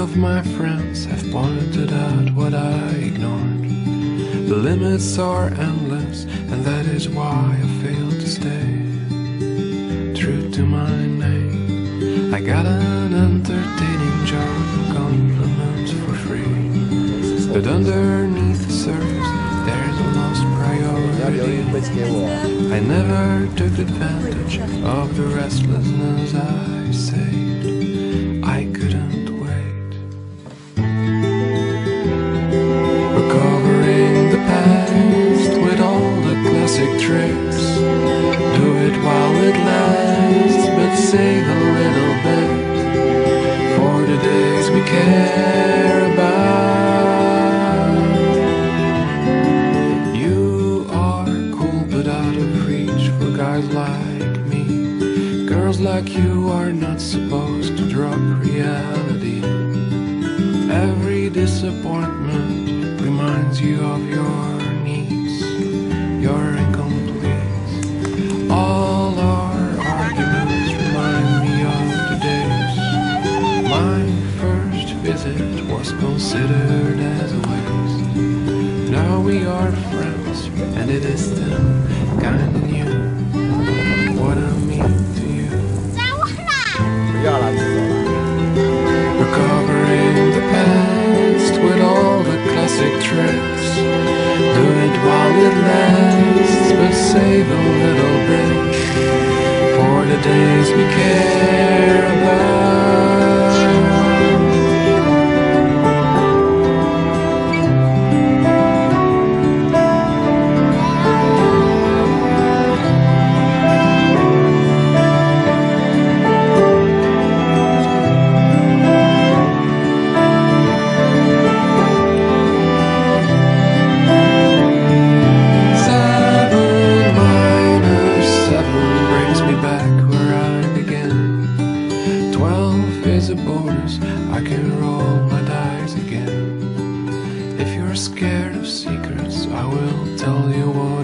of my friends have pointed out what I ignored. The limits are endless, and that is why I fail to stay true to my name. I got an entertaining job, compliments for free, but underneath the surface there's a lost priority. I never took advantage of the restlessness I saved. I couldn't wait. Recovering the past with all the classic tricks. Do it while it lasts, but save a little bit for the days we care about. You are cool but out of reach for guys like me. Girls like you are not supposed to drop reality. Every disappointment reminds you of your needs. You're incomplete. All our arguments remind me of the days my first visit was considered as a waste. Now we are friends, and it is still kinda new what I mean to you. Recovering the past with all the classic tricks. Do it while it lasts, but save a little bit for the days we care about. A bonus, I can roll my dice again. If you're scared of secrets, I will tell you what